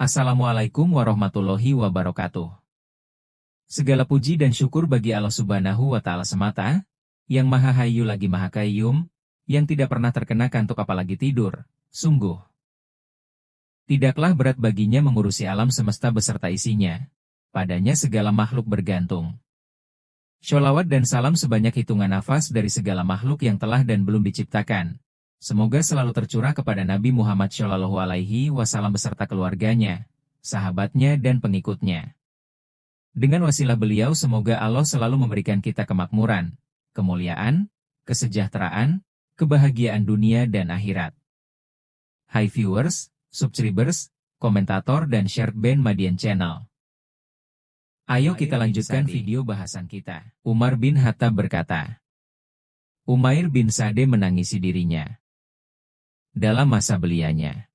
Assalamualaikum warahmatullahi wabarakatuh. Segala puji dan syukur bagi Allah Subhanahu wa Ta'ala semata, yang Maha Hayyu lagi Maha Qayyum, yang tidak pernah terkena kantuk apalagi tidur. Sungguh, tidaklah berat baginya mengurusi alam semesta beserta isinya. Padanya segala makhluk bergantung. Sholawat dan salam sebanyak hitungan nafas dari segala makhluk yang telah dan belum diciptakan. Semoga selalu tercurah kepada Nabi Muhammad Shallallahu Alaihi Wasallam beserta keluarganya, sahabatnya dan pengikutnya. Dengan wasilah beliau semoga Allah selalu memberikan kita kemakmuran, kemuliaan, kesejahteraan, kebahagiaan dunia dan akhirat. Hai viewers, subscribers, komentator dan share band Madian Channel. Ayo kita lanjutkan video bahasan kita. Umar bin Khattab berkata, Umair bin Sa'd menangisi dirinya dalam masa belianya.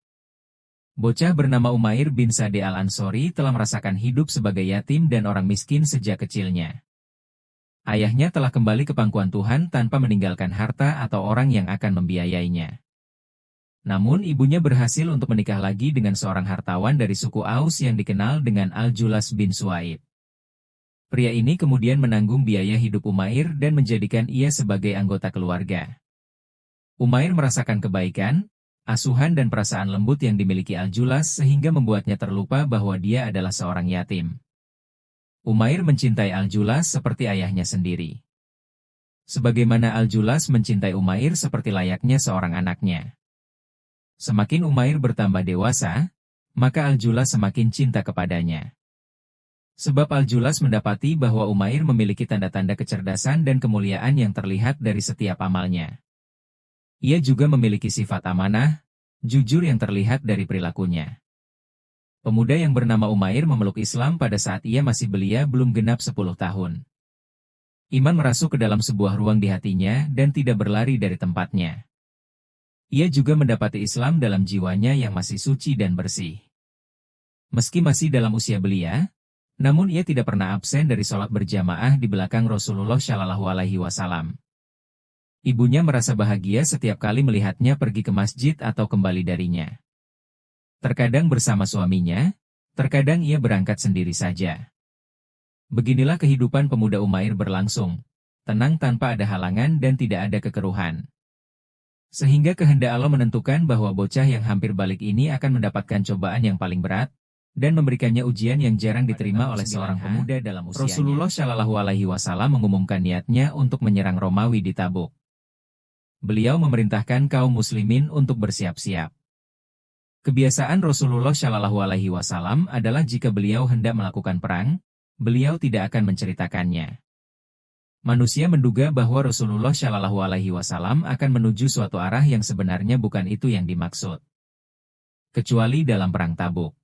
Bocah bernama Umair bin Sa'd al-Ansori telah merasakan hidup sebagai yatim dan orang miskin sejak kecilnya. Ayahnya telah kembali ke pangkuan Tuhan tanpa meninggalkan harta atau orang yang akan membiayainya. Namun ibunya berhasil untuk menikah lagi dengan seorang hartawan dari suku Aus yang dikenal dengan Al-Julas bin Suaib. Pria ini kemudian menanggung biaya hidup Umair dan menjadikan ia sebagai anggota keluarga. Umair merasakan kebaikan, asuhan dan perasaan lembut yang dimiliki Al-Julas sehingga membuatnya terlupa bahwa dia adalah seorang yatim. Umair mencintai Al-Julas seperti ayahnya sendiri. Sebagaimana Al-Julas mencintai Umair seperti layaknya seorang anaknya. Semakin Umair bertambah dewasa, maka Al-Julas semakin cinta kepadanya. Sebab Al-Julas mendapati bahwa Umair memiliki tanda-tanda kecerdasan dan kemuliaan yang terlihat dari setiap amalnya. Ia juga memiliki sifat amanah, jujur yang terlihat dari perilakunya. Pemuda yang bernama Umair memeluk Islam pada saat ia masih belia belum genap 10 tahun. Iman merasuk ke dalam sebuah ruang di hatinya dan tidak berlari dari tempatnya. Ia juga mendapati Islam dalam jiwanya yang masih suci dan bersih. Meski masih dalam usia belia, namun ia tidak pernah absen dari sholat berjamaah di belakang Rasulullah Shallallahu Alaihi Wasallam. Ibunya merasa bahagia setiap kali melihatnya pergi ke masjid atau kembali darinya. Terkadang bersama suaminya, terkadang ia berangkat sendiri saja. Beginilah kehidupan pemuda Umair berlangsung, tenang tanpa ada halangan dan tidak ada kekeruhan. Sehingga kehendak Allah menentukan bahwa bocah yang hampir balik ini akan mendapatkan cobaan yang paling berat, dan memberikannya ujian yang jarang diterima oleh seorang pemuda dalam usianya. Rasulullah Shallallahu Alaihi Wasallam mengumumkan niatnya untuk menyerang Romawi di Tabuk. Beliau memerintahkan kaum muslimin untuk bersiap-siap. Kebiasaan Rasulullah Shallallahu Alaihi Wasallam adalah jika beliau hendak melakukan perang, beliau tidak akan menceritakannya. Manusia menduga bahwa Rasulullah Shallallahu Alaihi Wasallam akan menuju suatu arah yang sebenarnya bukan itu yang dimaksud. Kecuali dalam perang Tabuk.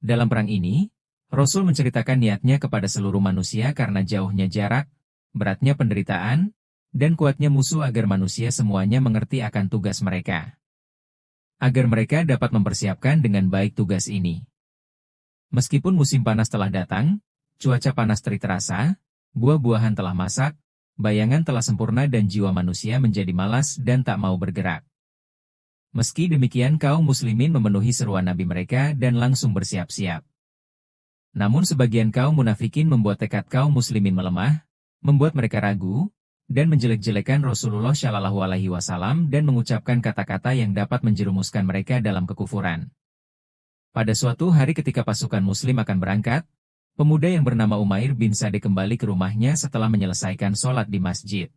Dalam perang ini, Rasul menceritakan niatnya kepada seluruh manusia karena jauhnya jarak, beratnya penderitaan, dan kuatnya musuh agar manusia semuanya mengerti akan tugas mereka. Agar mereka dapat mempersiapkan dengan baik tugas ini. Meskipun musim panas telah datang, cuaca panas terik terasa, buah-buahan telah masak, bayangan telah sempurna dan jiwa manusia menjadi malas dan tak mau bergerak. Meski demikian kaum muslimin memenuhi seruan Nabi mereka dan langsung bersiap-siap. Namun sebagian kaum munafikin membuat tekad kaum muslimin melemah, membuat mereka ragu, dan menjelek-jelekan Rasulullah Shallallahu Alaihi Wasallam dan mengucapkan kata-kata yang dapat menjerumuskan mereka dalam kekufuran. Pada suatu hari ketika pasukan muslim akan berangkat, pemuda yang bernama Umair bin Sa'd kembali ke rumahnya setelah menyelesaikan sholat di masjid.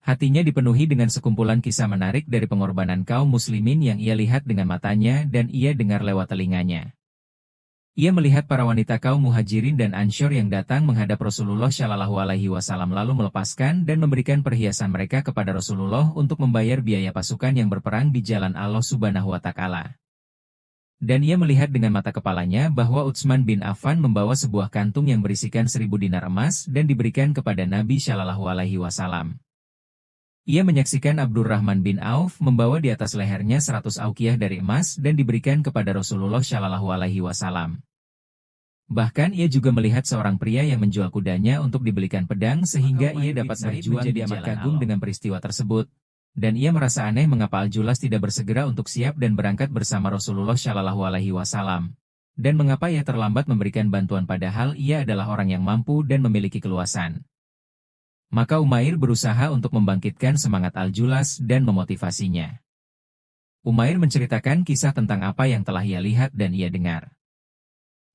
Hatinya dipenuhi dengan sekumpulan kisah menarik dari pengorbanan kaum muslimin yang ia lihat dengan matanya dan ia dengar lewat telinganya. Ia melihat para wanita kaum muhajirin dan Ansyar yang datang menghadap Rasulullah Shallallahu Alaihi Wasallam lalu melepaskan dan memberikan perhiasan mereka kepada Rasulullah untuk membayar biaya pasukan yang berperang di jalan Allah Subhanahu Wa Ta'ala. Dan ia melihat dengan mata kepalanya bahwa Utsman bin Affan membawa sebuah kantung yang berisikan 1000 dinar emas dan diberikan kepada Nabi Shallallahu Alaihi Wasallam. Ia menyaksikan Abdurrahman bin Auf membawa di atas lehernya 100 auqiyah dari emas dan diberikan kepada Rasulullah Shallallahu Alaihi Wasallam. Bahkan ia juga melihat seorang pria yang menjual kudanya untuk dibelikan pedang sehingga ia dapat berjuang. Jadi amat kagum dengan peristiwa tersebut. Dan ia merasa aneh mengapa Al-Julas tidak bersegera untuk siap dan berangkat bersama Rasulullah Shallallahu Alaihi Wasallam. Dan mengapa ia terlambat memberikan bantuan padahal ia adalah orang yang mampu dan memiliki keluasan. Maka Umair berusaha untuk membangkitkan semangat Al-Julas dan memotivasinya. Umair menceritakan kisah tentang apa yang telah ia lihat dan ia dengar.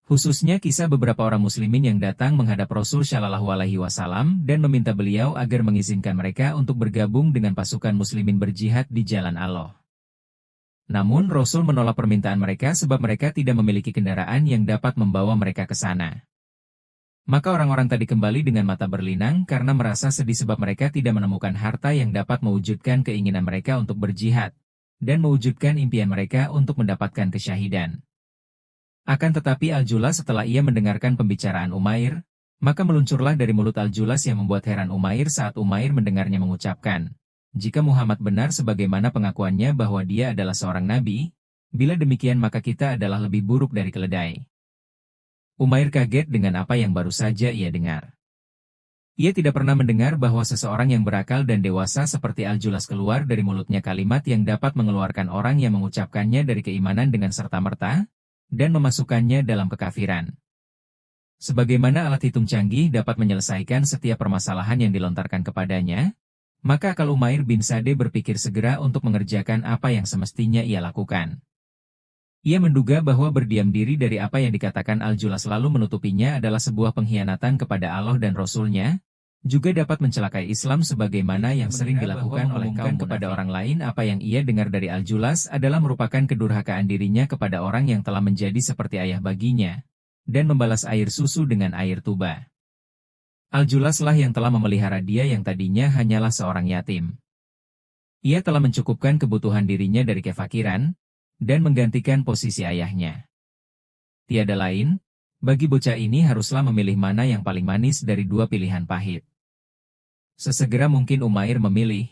Khususnya kisah beberapa orang muslimin yang datang menghadap Rasul Shallallahu Alaihi Wasallam dan meminta beliau agar mengizinkan mereka untuk bergabung dengan pasukan muslimin berjihad di jalan Allah. Namun Rasul menolak permintaan mereka sebab mereka tidak memiliki kendaraan yang dapat membawa mereka ke sana. Maka orang-orang tadi kembali dengan mata berlinang karena merasa sedih sebab mereka tidak menemukan harta yang dapat mewujudkan keinginan mereka untuk berjihad, dan mewujudkan impian mereka untuk mendapatkan kesyahidan. Akan tetapi Al-Julas setelah ia mendengarkan pembicaraan Umair, maka meluncurlah dari mulut Al-Julas yang membuat heran Umair saat Umair mendengarnya mengucapkan, "Jika Muhammad benar sebagaimana pengakuannya bahwa dia adalah seorang nabi, bila demikian maka kita adalah lebih buruk dari keledai." Umair kaget dengan apa yang baru saja ia dengar. Ia tidak pernah mendengar bahwa seseorang yang berakal dan dewasa seperti Al-Julas keluar dari mulutnya kalimat yang dapat mengeluarkan orang yang mengucapkannya dari keimanan dengan serta-merta, dan memasukkannya dalam kekafiran. Sebagaimana alat hitung canggih dapat menyelesaikan setiap permasalahan yang dilontarkan kepadanya, maka akal Umair bin Sa'd berpikir segera untuk mengerjakan apa yang semestinya ia lakukan. Ia menduga bahwa berdiam diri dari apa yang dikatakan Al-Julas lalu menutupinya adalah sebuah pengkhianatan kepada Allah dan Rasul-Nya, juga dapat mencelakai Islam sebagaimana yang sering dilakukan oleh kaum kepada orang lain. Apa yang ia dengar dari Al-Julas adalah merupakan kedurhakaan dirinya kepada orang yang telah menjadi seperti ayah baginya, dan membalas air susu dengan air tuba. Al-Julaslah yang telah memelihara dia yang tadinya hanyalah seorang yatim. Ia telah mencukupkan kebutuhan dirinya dari kefakiran, dan menggantikan posisi ayahnya. Tiada lain, bagi bocah ini haruslah memilih mana yang paling manis dari dua pilihan pahit. Sesegera mungkin Umair memilih.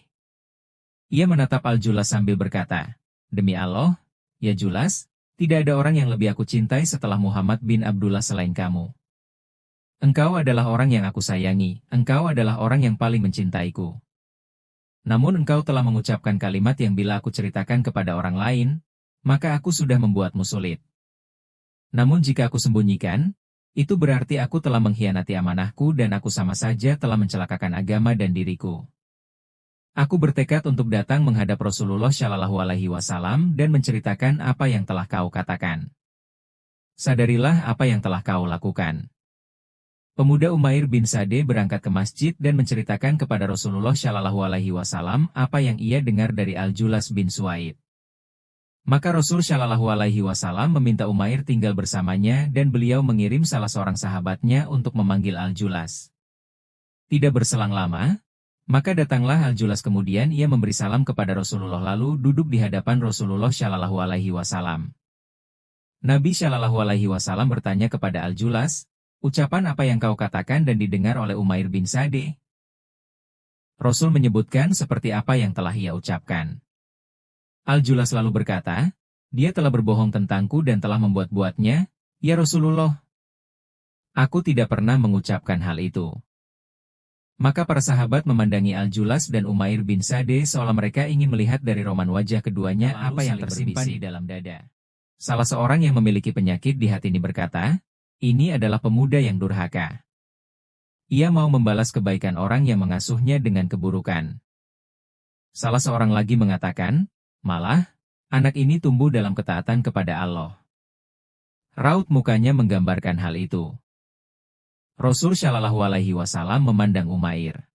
Ia menatap Al-Julas sambil berkata, "Demi Allah, ya Julas, tidak ada orang yang lebih aku cintai setelah Muhammad bin Abdullah selain kamu. Engkau adalah orang yang aku sayangi, engkau adalah orang yang paling mencintaiku. Namun engkau telah mengucapkan kalimat yang bila aku ceritakan kepada orang lain, maka aku sudah membuatmu sulit. Namun jika aku sembunyikan, itu berarti aku telah mengkhianati amanahku dan aku sama saja telah mencelakakan agama dan diriku. Aku bertekad untuk datang menghadap Rasulullah Shallallahu Alaihi Wasallam dan menceritakan apa yang telah kau katakan. Sadarilah apa yang telah kau lakukan." Pemuda Umair bin Sa'd berangkat ke masjid dan menceritakan kepada Rasulullah Shallallahu Alaihi Wasallam apa yang ia dengar dari Al-Julas bin Suwaid. Maka Rasul Shallallahu Alaihi Wasallam meminta Umair tinggal bersamanya dan beliau mengirim salah seorang sahabatnya untuk memanggil Al-Julas. Tidak berselang lama, maka datanglah Al-Julas kemudian ia memberi salam kepada Rasulullah lalu duduk di hadapan Rasulullah Shallallahu Alaihi Wasallam. Nabi Shallallahu Alaihi Wasallam bertanya kepada Al-Julas, "Ucapan apa yang kau katakan dan didengar oleh Umair bin Sa'd?" Rasul menyebutkan seperti apa yang telah ia ucapkan. Al-Julas lalu berkata, "Dia telah berbohong tentangku dan telah membuat-buatnya, ya Rasulullah. Aku tidak pernah mengucapkan hal itu." Maka para sahabat memandangi Al-Julas dan Umair bin Sa'd seolah mereka ingin melihat dari roman wajah keduanya apa yang tersimpan di dalam dada. Salah seorang yang memiliki penyakit di hati ini berkata, "Ini adalah pemuda yang durhaka. Ia mau membalas kebaikan orang yang mengasuhnya dengan keburukan." Salah seorang lagi mengatakan, "Malah, anak ini tumbuh dalam ketaatan kepada Allah." Raut mukanya menggambarkan hal itu. Rasul Shallallahu Alaihi Wasallam memandang Umair.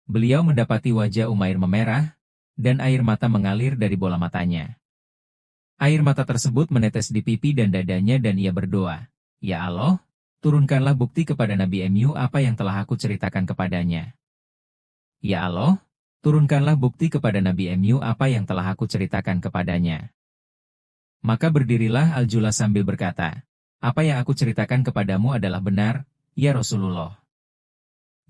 Beliau mendapati wajah Umair memerah, dan air mata mengalir dari bola matanya. Air mata tersebut menetes di pipi dan dadanya dan ia berdoa, "Ya Allah, turunkanlah bukti kepada Nabi MU apa yang telah aku ceritakan kepadanya. Ya Allah, turunkanlah bukti kepada Nabi MU apa yang telah aku ceritakan kepadanya." Maka berdirilah Al-Julas sambil berkata, "Apa yang aku ceritakan kepadamu adalah benar, ya Rasulullah.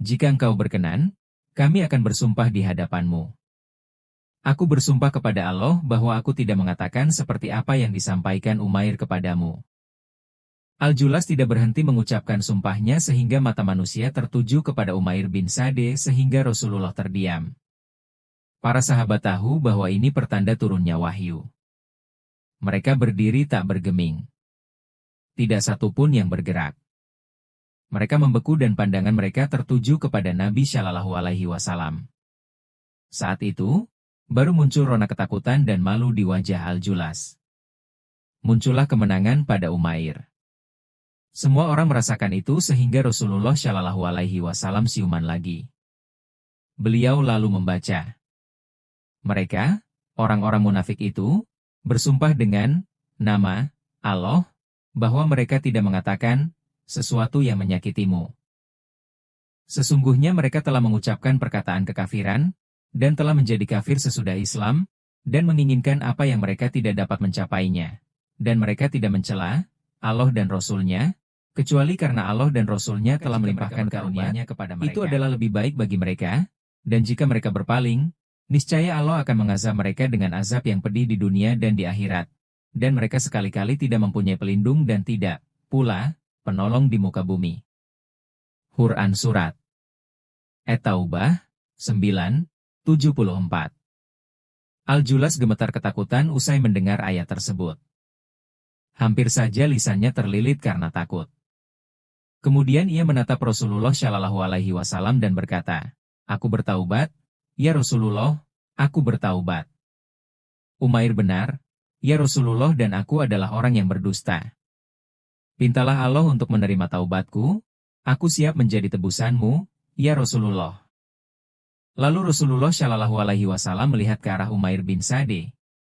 Jika engkau berkenan, kami akan bersumpah di hadapanmu. Aku bersumpah kepada Allah bahwa aku tidak mengatakan seperti apa yang disampaikan Umair kepadamu." Al-Julas tidak berhenti mengucapkan sumpahnya sehingga mata manusia tertuju kepada Umair bin Sa'd sehingga Rasulullah terdiam. Para sahabat tahu bahwa ini pertanda turunnya wahyu. Mereka berdiri tak bergeming. Tidak satu pun yang bergerak. Mereka membeku dan pandangan mereka tertuju kepada Nabi Shallallahu Alaihi Wasallam. Saat itu, baru muncul rona ketakutan dan malu di wajah Al-Julas. Muncullah kemenangan pada Umair. Semua orang merasakan itu sehingga Rasulullah Shallallahu Alaihi Wasallam siuman lagi. Beliau lalu membaca. Mereka, orang-orang munafik itu, bersumpah dengan nama Allah, bahwa mereka tidak mengatakan sesuatu yang menyakitimu. Sesungguhnya mereka telah mengucapkan perkataan kekafiran, dan telah menjadi kafir sesudah Islam, dan menginginkan apa yang mereka tidak dapat mencapainya. Dan mereka tidak mencela Allah dan Rasul-Nya, kecuali karena Allah dan Rasul-Nya telah melimpahkan karunia-Nya kepada mereka. Itu adalah lebih baik bagi mereka, dan jika mereka berpaling, niscaya Allah akan mengazab mereka dengan azab yang pedih di dunia dan di akhirat. Dan mereka sekali-kali tidak mempunyai pelindung dan tidak pula penolong di muka bumi. Quran Surat At-Taubah 9:74. Al-Julas gemetar ketakutan usai mendengar ayat tersebut. Hampir saja lisannya terlilit karena takut. Kemudian ia menatap Rasulullah Shallallahu Alaihi Wasallam dan berkata, "Aku bertaubat, ya Rasulullah, aku bertaubat." Umair benar, "Ya Rasulullah, dan aku adalah orang yang berdusta. Pintalah Allah untuk menerima taubatku, aku siap menjadi tebusanmu, ya Rasulullah." Lalu Rasulullah Shallallahu Alaihi Wasallam melihat ke arah Umair bin Sa'd.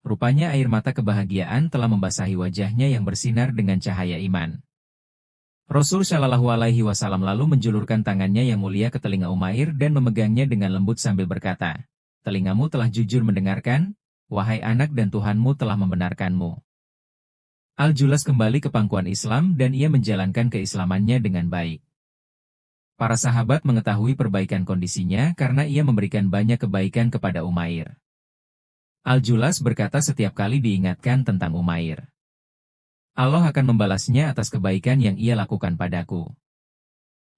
Rupanya air mata kebahagiaan telah membasahi wajahnya yang bersinar dengan cahaya iman. Rasul Shallallahu Alaihi Wasallam lalu menjulurkan tangannya yang mulia ke telinga Umair dan memegangnya dengan lembut sambil berkata, "Telingamu telah jujur mendengarkan, wahai anak, dan Tuhanmu telah membenarkanmu." Al-Julas kembali ke pangkuan Islam dan ia menjalankan keislamannya dengan baik. Para sahabat mengetahui perbaikan kondisinya karena ia memberikan banyak kebaikan kepada Umair. Al-Julas berkata setiap kali diingatkan tentang Umair, Allah akan membalasnya atas kebaikan yang ia lakukan padaku.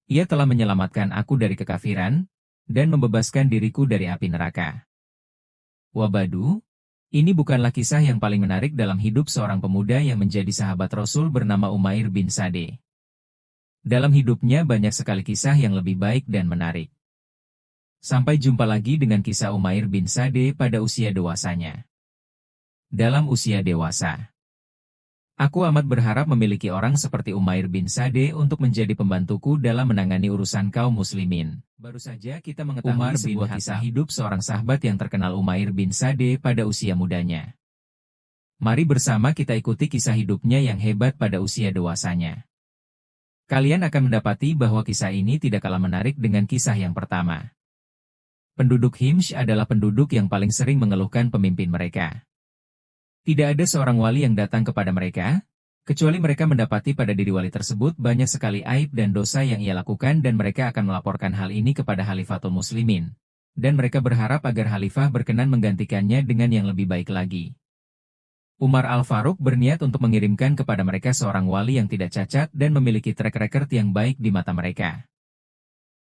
Ia telah menyelamatkan aku dari kekafiran, dan membebaskan diriku dari api neraka. Wabadu, ini bukanlah kisah yang paling menarik dalam hidup seorang pemuda yang menjadi sahabat Rasul bernama Umair bin Sa'd. Dalam hidupnya banyak sekali kisah yang lebih baik dan menarik. Sampai jumpa lagi dengan kisah Umair bin Sa'd pada usia dewasanya. Dalam usia dewasa, aku amat berharap memiliki orang seperti Umair bin Sa'd untuk menjadi pembantuku dalam menangani urusan kaum muslimin. Baru saja kita mengetahui sebuah kisah hidup seorang sahabat yang terkenal, Umair bin Sa'd pada usia mudanya. Mari bersama kita ikuti kisah hidupnya yang hebat pada usia dewasanya. Kalian akan mendapati bahwa kisah ini tidak kalah menarik dengan kisah yang pertama. Penduduk Himyr adalah penduduk yang paling sering mengeluhkan pemimpin mereka. Tidak ada seorang wali yang datang kepada mereka, kecuali mereka mendapati pada diri wali tersebut banyak sekali aib dan dosa yang ia lakukan, dan mereka akan melaporkan hal ini kepada Khalifatul Muslimin. Dan mereka berharap agar Khalifah berkenan menggantikannya dengan yang lebih baik lagi. Umar Al-Faruq berniat untuk mengirimkan kepada mereka seorang wali yang tidak cacat dan memiliki track record yang baik di mata mereka.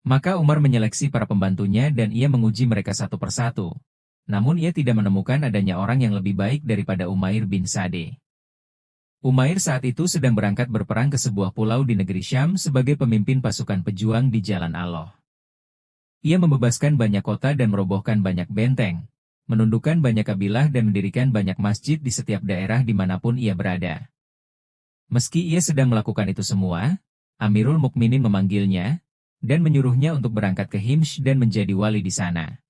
Maka Umar menyeleksi para pembantunya dan ia menguji mereka satu persatu. Namun ia tidak menemukan adanya orang yang lebih baik daripada Umair bin Sa'd. Umair saat itu sedang berangkat berperang ke sebuah pulau di negeri Syam sebagai pemimpin pasukan pejuang di jalan Allah. Ia membebaskan banyak kota dan merobohkan banyak benteng, menundukkan banyak kabilah dan mendirikan banyak masjid di setiap daerah dimanapun ia berada. Meski ia sedang melakukan itu semua, Amirul Mukminin memanggilnya dan menyuruhnya untuk berangkat ke Himyr dan menjadi wali di sana.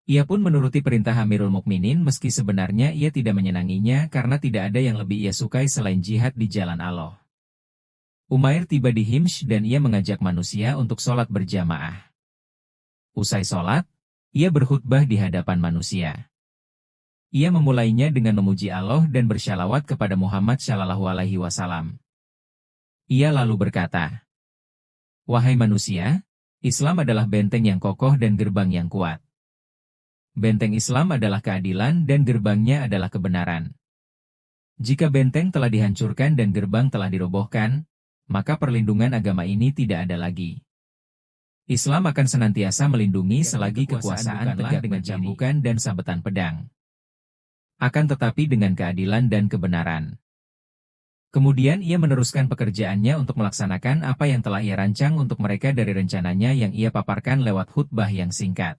Ia pun menuruti perintah Amirul Mukminin meski sebenarnya ia tidak menyenanginya karena tidak ada yang lebih ia sukai selain jihad di jalan Allah. Umair tiba di Himyr dan ia mengajak manusia untuk sholat berjamaah. Usai sholat, ia berkhutbah di hadapan manusia. Ia memulainya dengan memuji Allah dan bersyalawat kepada Muhammad Shallallahu Alaihi Wasallam. Ia lalu berkata, "Wahai manusia, Islam adalah benteng yang kokoh dan gerbang yang kuat. Benteng Islam adalah keadilan dan gerbangnya adalah kebenaran. Jika benteng telah dihancurkan dan gerbang telah dirobohkan, maka perlindungan agama ini tidak ada lagi. Islam akan senantiasa melindungi selagi kekuasaan tegak dengan cambukan dan sabetan pedang. Akan tetapi dengan keadilan dan kebenaran. Kemudian ia meneruskan pekerjaannya untuk melaksanakan apa yang telah ia rancang untuk mereka dari rencananya yang ia paparkan lewat khutbah yang singkat.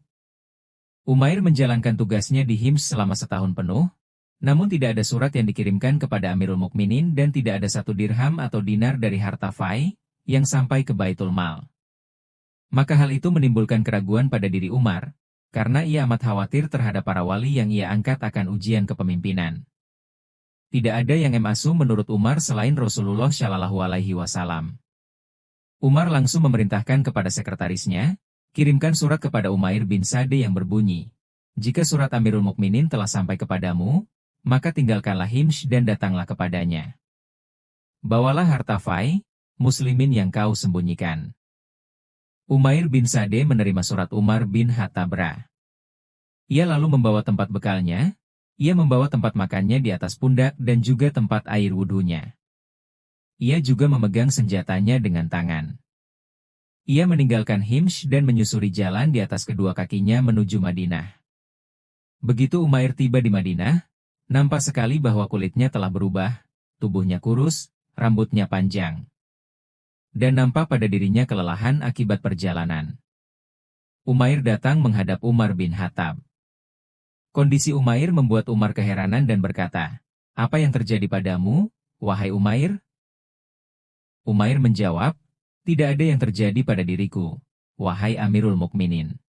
Umair menjalankan tugasnya di Hims selama setahun penuh, namun tidak ada surat yang dikirimkan kepada Amirul Mukminin dan tidak ada satu dirham atau dinar dari harta fai yang sampai ke Baitul Mal. Maka hal itu menimbulkan keraguan pada diri Umar, karena ia amat khawatir terhadap para wali yang ia angkat akan ujian kepemimpinan. Tidak ada yang emasu menurut Umar selain Rasulullah Shallallahu Alaihi Wasallam. Umar langsung memerintahkan kepada sekretarisnya, kirimkan surat kepada Umair bin Sa'd yang berbunyi, jika surat Amirul Mukminin telah sampai kepadamu, maka tinggalkanlah Hims dan datanglah kepadanya. Bawalah harta fai, muslimin yang kau sembunyikan. Umair bin Sa'd menerima surat Umar bin Khattab. Ia lalu membawa tempat bekalnya, ia membawa tempat makannya di atas pundak dan juga tempat air wudhunya. Ia juga memegang senjatanya dengan tangan. Ia meninggalkan Hims dan menyusuri jalan di atas kedua kakinya menuju Madinah. Begitu Umair tiba di Madinah, nampak sekali bahwa kulitnya telah berubah, tubuhnya kurus, rambutnya panjang. Dan nampak pada dirinya kelelahan akibat perjalanan. Umair datang menghadap Umar bin Khattab. Kondisi Umair membuat Umar keheranan dan berkata, "Apa yang terjadi padamu, wahai Umair?" Umair menjawab, "Tidak ada yang terjadi pada diriku, wahai Amirul Mukminin.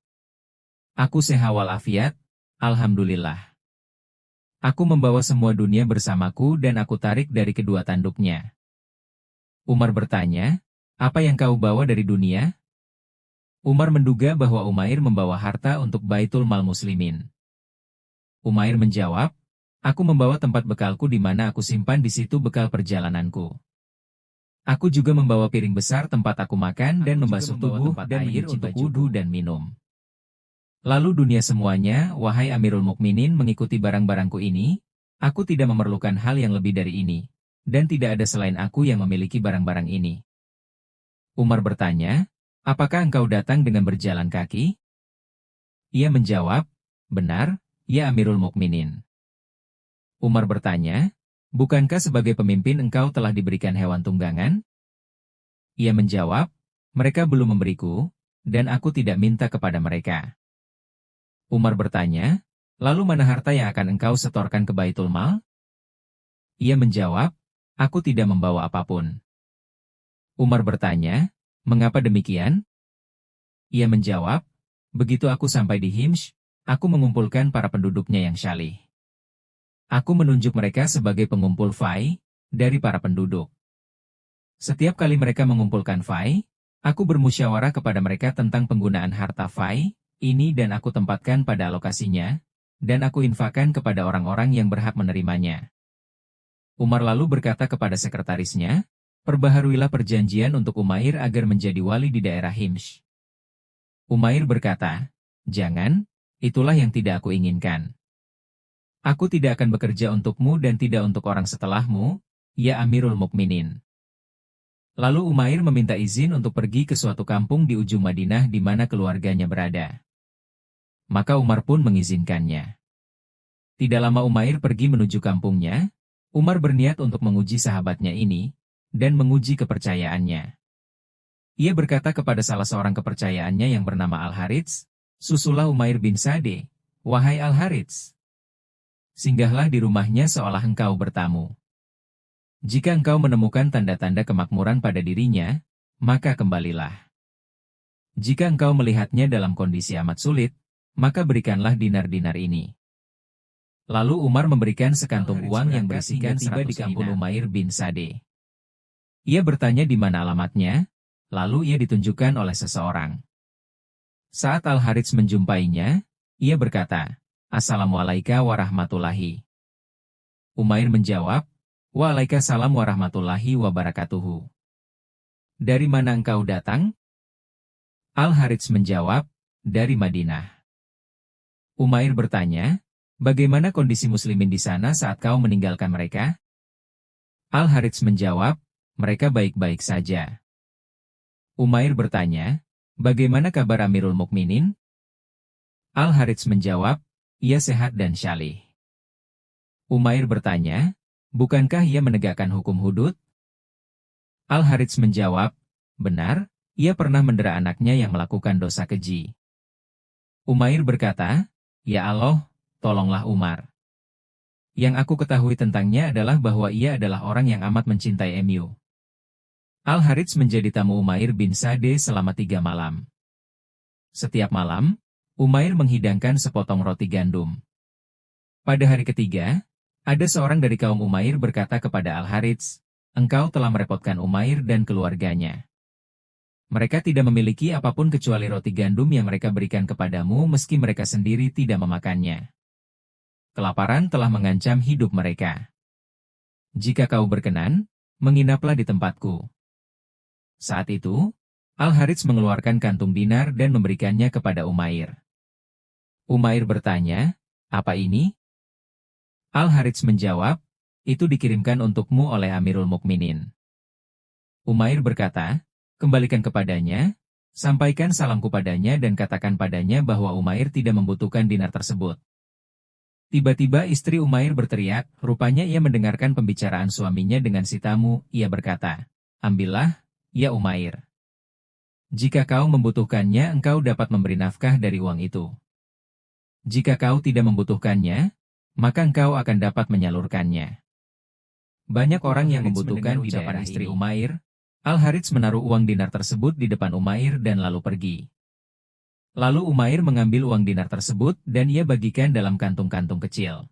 Aku sehat walafiat, alhamdulillah. Aku membawa semua dunia bersamaku dan aku tarik dari kedua tanduknya." Umar bertanya, "Apa yang kau bawa dari dunia?" Umar menduga bahwa Umair membawa harta untuk Baitul Mal Muslimin. Umair menjawab, "Aku membawa tempat bekalku di mana aku simpan di situ bekal perjalananku. Aku juga membawa piring besar tempat aku makan dan membasuh tubuh dan air untuk wudhu dan minum. Lalu dunia semuanya, wahai Amirul Mukminin mengikuti barang-barangku ini, aku tidak memerlukan hal yang lebih dari ini, dan tidak ada selain aku yang memiliki barang-barang ini." Umar bertanya, "Apakah engkau datang dengan berjalan kaki?" Ia menjawab, "Benar, ya Amirul Mukminin." Umar bertanya, "Bukankah sebagai pemimpin engkau telah diberikan hewan tunggangan?" Ia menjawab, "Mereka belum memberiku, dan aku tidak minta kepada mereka." Umar bertanya, "Lalu mana harta yang akan engkau setorkan ke Baitul Mal?" Ia menjawab, "Aku tidak membawa apapun." Umar bertanya, "Mengapa demikian?" Ia menjawab, "Begitu aku sampai di Hims, aku mengumpulkan para penduduknya yang syalih. Aku menunjuk mereka sebagai pengumpul fai dari para penduduk. Setiap kali mereka mengumpulkan fai, aku bermusyawarah kepada mereka tentang penggunaan harta fai ini dan aku tempatkan pada alokasinya, dan aku infakkan kepada orang-orang yang berhak menerimanya." Umar lalu berkata kepada sekretarisnya, "Perbaharuilah perjanjian untuk Umair agar menjadi wali di daerah Hims." Umair berkata, "Jangan, itulah yang tidak aku inginkan. Aku tidak akan bekerja untukmu dan tidak untuk orang setelahmu, ya Amirul Mukminin." Lalu Umair meminta izin untuk pergi ke suatu kampung di ujung Madinah di mana keluarganya berada. Maka Umar pun mengizinkannya. Tidak lama Umair pergi menuju kampungnya, Umar berniat untuk menguji sahabatnya ini, dan menguji kepercayaannya. Ia berkata kepada salah seorang kepercayaannya yang bernama Al-Harits, "Susulah Umair bin Sa'd, wahai Al-Harits. Singgahlah di rumahnya seolah engkau bertamu. Jika engkau menemukan tanda-tanda kemakmuran pada dirinya, maka kembalilah. Jika engkau melihatnya dalam kondisi amat sulit, maka berikanlah dinar-dinar ini." Lalu Umar memberikan sekantung uang yang berisikan 100 di kampung Umair bin Sa'd. Ia bertanya di mana alamatnya, lalu ia ditunjukkan oleh seseorang. Saat Al-Harits menjumpainya, ia berkata, "Assalamualaikum warahmatullahi." Umair menjawab, "Waalaikumsalam warahmatullahi wabarakatuhu. Dari mana engkau datang?" Al-Harits menjawab, "Dari Madinah." Umair bertanya, "Bagaimana kondisi muslimin di sana saat kau meninggalkan mereka?" Al-Harits menjawab, "Mereka baik-baik saja." Umair bertanya, Bagaimana kabar Amirul Mukminin? Al-Harits menjawab, ia sehat dan syalih. Umair bertanya, bukankah ia menegakkan hukum hudud? Al-Harits menjawab, benar, ia pernah mendera anaknya yang melakukan dosa keji. Umair berkata, ya Allah, tolonglah Umar. Yang aku ketahui tentangnya adalah bahwa ia adalah orang yang amat mencintai MU. Al-Harits menjadi tamu Umair bin Sa'd selama 3 malam. Setiap malam, Umair menghidangkan sepotong roti gandum. Pada hari ketiga, ada seorang dari kaum Umair berkata kepada Al-Harits, engkau telah merepotkan Umair dan keluarganya. Mereka tidak memiliki apapun kecuali roti gandum yang mereka berikan kepadamu meski mereka sendiri tidak memakannya. Kelaparan telah mengancam hidup mereka. Jika kau berkenan, menginaplah di tempatku. Saat itu, Al-Harits mengeluarkan kantung dinar dan memberikannya kepada Umair. Umair bertanya, apa ini? Al-Harits menjawab, itu dikirimkan untukmu oleh Amirul Mukminin. Umair berkata, kembalikan kepadanya, sampaikan salamku padanya dan katakan padanya bahwa Umair tidak membutuhkan dinar tersebut. Tiba-tiba istri Umair berteriak, rupanya ia mendengarkan pembicaraan suaminya dengan si tamu, ia berkata, ambillah, ya Umair. Jika kau membutuhkannya engkau dapat memberi nafkah dari uang itu. Jika kau tidak membutuhkannya, maka engkau akan dapat menyalurkannya. Banyak orang yang membutuhkan ucapan istri Umair. Al-Harits menaruh uang dinar tersebut di depan Umair dan lalu pergi. Lalu Umair mengambil uang dinar tersebut dan ia bagikan dalam kantung-kantung kecil.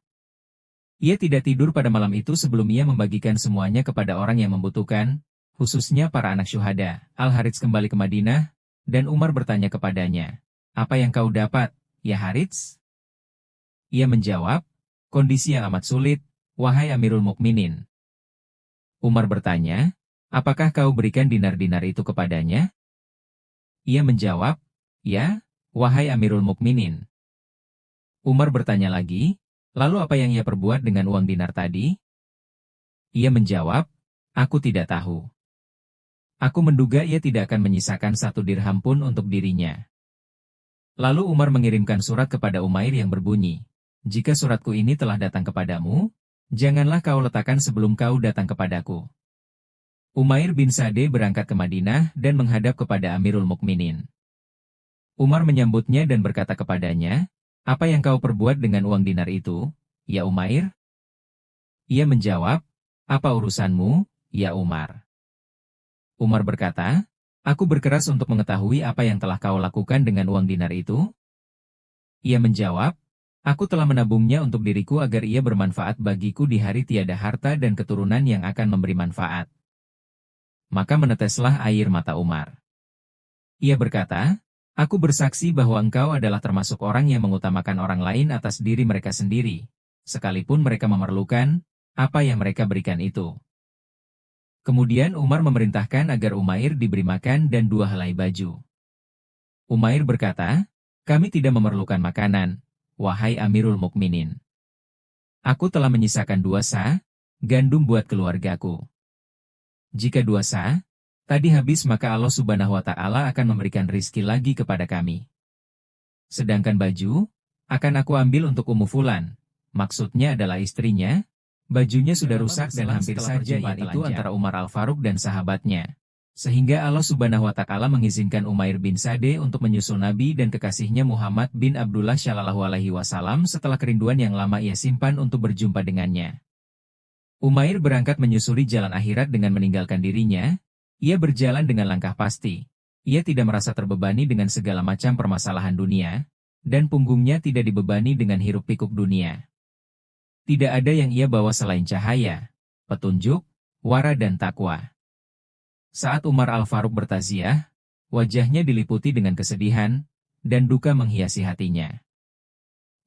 Ia tidak tidur pada malam itu sebelum ia membagikan semuanya kepada orang yang membutuhkan, khususnya para anak syuhada. Al-Harits kembali ke Madinah, dan Umar bertanya kepadanya, apa yang kau dapat, ya Harits? Ia menjawab, kondisi yang amat sulit, wahai Amirul Mukminin. Umar bertanya, apakah kau berikan dinar-dinar itu kepadanya? Ia menjawab, ya, wahai Amirul Mukminin. Umar bertanya lagi, lalu apa yang ia perbuat dengan uang dinar tadi? Ia menjawab, aku tidak tahu. Aku menduga ia tidak akan menyisakan 1 dirham pun untuk dirinya. Lalu Umar mengirimkan surat kepada Umair yang berbunyi, jika suratku ini telah datang kepadamu, janganlah kau letakkan sebelum kau datang kepadaku. Umair bin Sa'd berangkat ke Madinah dan menghadap kepada Amirul Mukminin. Umar menyambutnya dan berkata kepadanya, apa yang kau perbuat dengan uang dinar itu, ya Umair? Ia menjawab, apa urusanmu, ya Umar? Umar berkata, aku berkeras untuk mengetahui apa yang telah kau lakukan dengan uang dinar itu. Ia menjawab, aku telah menabungnya untuk diriku agar ia bermanfaat bagiku di hari tiada harta dan keturunan yang akan memberi manfaat. Maka meneteslah air mata Umar. Ia berkata, aku bersaksi bahwa engkau adalah termasuk orang yang mengutamakan orang lain atas diri mereka sendiri, sekalipun mereka memerlukan apa yang mereka berikan itu. Kemudian Umar memerintahkan agar Umair diberi makan dan 2 helai baju. Umair berkata, kami tidak memerlukan makanan, wahai Amirul Mukminin. Aku telah menyisakan 2 sa gandum buat keluargaku. Jika 2 sa tadi habis maka Allah Subhanahu wa Ta'ala akan memberikan rizki lagi kepada kami. Sedangkan baju, akan aku ambil untuk Ummu Fulan, maksudnya adalah istrinya, bajunya sudah rusak dan hampir saja itu antara Umar Al-Faruq dan sahabatnya. Sehingga Allah Subhanahu wa Ta'ala mengizinkan Umair bin Sa'd untuk menyusul Nabi dan kekasihnya Muhammad bin Abdullah Shallallahu Alaihi Wasallam setelah kerinduan yang lama ia simpan untuk berjumpa dengannya. Umair berangkat menyusuri jalan akhirat dengan meninggalkan dirinya. Ia berjalan dengan langkah pasti. Ia tidak merasa terbebani dengan segala macam permasalahan dunia, dan punggungnya tidak dibebani dengan hiruk-pikuk dunia. Tidak ada yang ia bawa selain cahaya, petunjuk, wara dan takwa. Saat Umar Al-Faruq bertaziah, wajahnya diliputi dengan kesedihan, dan duka menghiasi hatinya.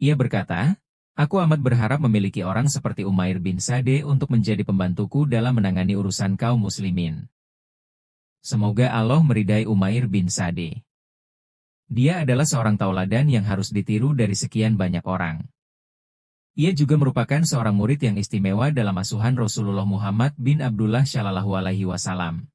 Ia berkata, aku amat berharap memiliki orang seperti Umair bin Sa'd untuk menjadi pembantuku dalam menangani urusan kaum muslimin. Semoga Allah meridai Umair bin Sa'd. Dia adalah seorang tauladan yang harus ditiru dari sekian banyak orang. Ia juga merupakan seorang murid yang istimewa dalam asuhan Rasulullah Muhammad bin Abdullah Shallallahu Alaihi Wasallam.